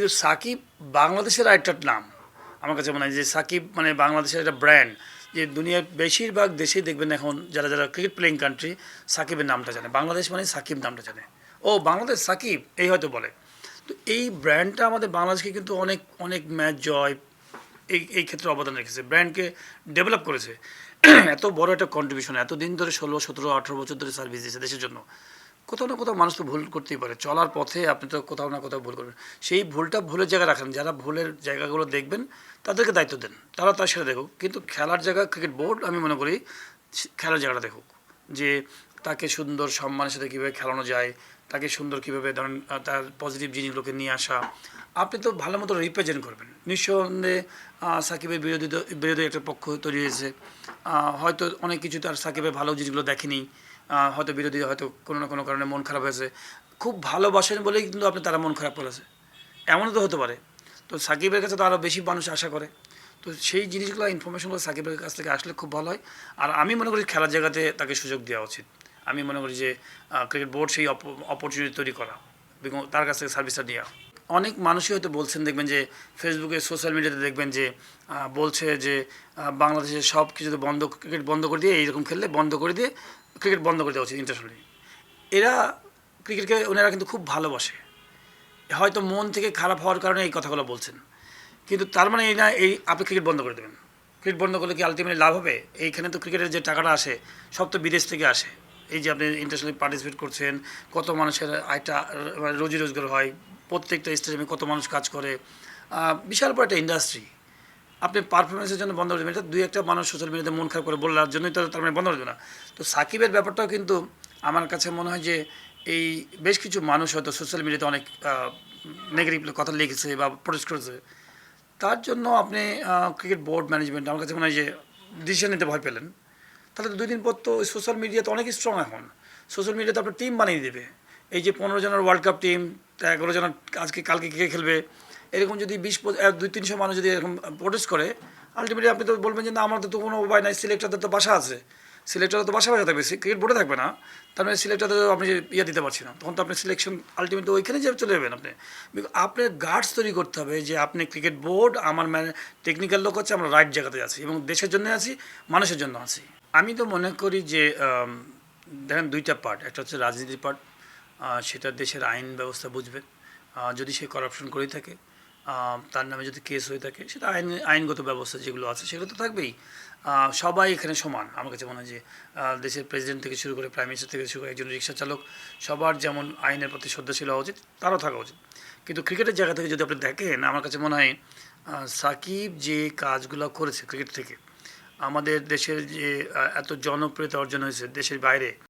কিন্তু সাকিব বাংলাদেশের একটা নাম। আমার কাছে মনে হয় যে সাকিব মানে বাংলাদেশের একটা ব্র্যান্ড, যে দুনিয়ার বেশিরভাগ দেশেই দেখবেন এখন যারা যারা ক্রিকেট প্লেয়িং কান্ট্রি সাকিবের নামটা জানে। বাংলাদেশ মানে সাকিব নামটা জানে, ও বাংলাদেশ সাকিব এই হয়তো বলে। তো এই ব্র্যান্ডটা আমাদের বাংলাদেশকে কিন্তু অনেক অনেক ম্যাচ জয় এই ক্ষেত্রে অবদান রেখেছে, ব্র্যান্ডকে ডেভেলপ করেছে। এত বড় একটা কন্ট্রিবিউশন, এতদিন ধরে 16, 17, 18 বছর ধরে সার্ভিস দিয়েছে দেশের জন্য। কোথাও না কোথাও মানুষ তো ভুল করতেই পারে, চলার পথে আপনি তো কোথাও না কোথাও ভুল করবেন। সেই ভুলটা ভুলের জায়গায় রাখেন, যারা ভুলের জায়গাগুলো দেখবেন তাদেরকে দায়িত্ব দেন, তারা তার সাথে দেখুক। কিন্তু খেলার জায়গা ক্রিকেট বোর্ড আমি মনে করি খেলার জায়গাটা দেখুক, যে তাকে সুন্দর সম্মানের সাথে কীভাবে খেলানো যায়, তাকে সুন্দর কীভাবে ধরেন তার পজিটিভ জিনিসগুলোকে নিয়ে আসা। আপনি তো ভালো মতো রিপ্রেজেন্ট করবেন। নিঃসন্দেহে সাকিবের বিরোধী একটা পক্ষ তৈরি হয়েছে, হয়তো অনেক কিছু তার সাকিবের ভালো জিনিসগুলো দেখেনি, হয়তো বিরোধী হয়তো কোনো না কোনো কারণে মন খারাপ হয়েছে। খুব ভালোবাসেন বলেই কিন্তু আপনি তারা মন খারাপ করেছে, এমনও তো হতে পারে। তো সাকিবের কাছে তো আরও বেশি মানুষ আশা করে। তো সেই জিনিসগুলো ইনফরমেশনগুলো সাকিবের কাছ থেকে আসলে খুব ভালো হয়। আর আমি মনে করি খেলার জায়গাতে তাকে সুযোগ দেওয়া উচিত। আমি মনে করি যে ক্রিকেট বোর্ড সেই অপরচুনিটি তৈরি করা এবং তার কাছ থেকে সার্ভিসটা নেওয়া। অনেক মানুষই হয়তো বলছেন, দেখবেন যে ফেসবুকে সোশ্যাল মিডিয়াতে দেখবেন যে বলছে যে বাংলাদেশের সব কিছুতে বন্ধ, ক্রিকেট বন্ধ করে দিয়ে এইরকম খেললে বন্ধ করে দিয়ে ক্রিকেট বন্ধ করে দেওয়া উচিত ইন্টারন্যাশনালি। এরা ক্রিকেটকে ওনারা কিন্তু খুব ভালোবাসে, হয়তো মন থেকে খারাপ হওয়ার কারণে এই কথাগুলো বলছেন। কিন্তু তার মানে এই না এই আপনি ক্রিকেট বন্ধ করে দেবেন। ক্রিকেট বন্ধ করলে কি আলটিমেটলি লাভ হবে? এইখানে তো ক্রিকেটের যে টাকাটা আসে সব তো বিদেশ থেকে আসে। এই যে আপনি ইন্টারন্যাশনালি পার্টিসিপেট করছেন, কত মানুষের একটা মানে রুজি রোজগার হয়, প্রত্যেকটা স্টেডিয়ামে কত মানুষ কাজ করে, বিশাল বড় একটা ইন্ডাস্ট্রি। আপনি পারফরমেন্সের জন্য বন্ধ করে দেবেন, এটা দুই একটা মানুষ সোশ্যাল মিডিয়াতে মন খারাপ করে বলার জন্যই তো তার মানে বন্ধ করে দেবে না। তো সাকিবের ব্যাপারটাও কিন্তু আমার কাছে মনে হয় যে এই বেশ কিছু মানুষ হয়তো সোশ্যাল মিডিয়াতে অনেক নেগেটিভ কথা লিখেছে বা প্রোটেস্ট করেছে, তার জন্য আপনি ক্রিকেট বোর্ড ম্যানেজমেন্ট আমার কাছে মনে হয় যে ডিসিশন নিতে ভয় পেলেন। তাহলে তো 2 দিন পর তো সোশ্যাল মিডিয়া তো অনেক স্ট্রং এখন। সোশ্যাল মিডিয়াতে আপনার টিম বানিয়ে দেবে। এই যে 15 জনের ওয়ার্ল্ড কাপ টিম, 11 জনের কালকে কে খেলবে, এরকম যদি 200-300 মানুষ যদি এরকম প্রোটেস্ট করে, আলটিমেটলি আপনি তো বলবেন যে না আমাদের তো কোনো উপায় নাই, সিলেক্টরদের তো বাসা আছে, সিলেক্টর তো বাসা থাকবে, ক্রিকেট বোর্ডে থাকবে না। তার মানে সিলেক্টরদের আপনি ইয়ে দিতে পারছি না, তখন তো আপনি সিলেকশন আলটিমেটলি ওইখানে যে চলে যাবেন আপনি। আপনার গার্ডস তৈরি করতে হবে যে আপনি ক্রিকেট বোর্ড আমার টেকনিক্যাল লোক হচ্ছে, আমরা রাইট জায়গাতে আছি এবং দেশের জন্য আছি, মানুষের জন্য আছি। আমি তো মনে করি যে দেখেন দুইটা পার্ট, একটা হচ্ছে রাজনীতির পার্ট, সেটা দেশের আইন ব্যবস্থা বুঝবে। যদি সে করাপশন করেই থাকে, তার নামে যদি কেস হয়ে থাকে, সেটা আইনগত ব্যবস্থা যেগুলো আছে সেগুলো তো থাকবেই। সবাই এখানে সমান। আমার কাছে মনে হয় যে দেশের প্রেসিডেন্ট থেকে শুরু করে প্রাইম মিনিস্টার থেকে শুরু করে একজন রিক্সা চালক, সবার যেমন আইনের প্রতি শ্রদ্ধাশীল হওয়া উচিত, তারও থাকা উচিত। কিন্তু ক্রিকেটের জায়গা থেকে যদি আপনি দেখেন, আমার কাছে মনে হয় সাকিব যে কাজগুলো করেছে ক্রিকেট থেকে, আমাদের দেশের যে এত জনপ্রিয়তা অর্জন হয়েছে দেশের বাইরে,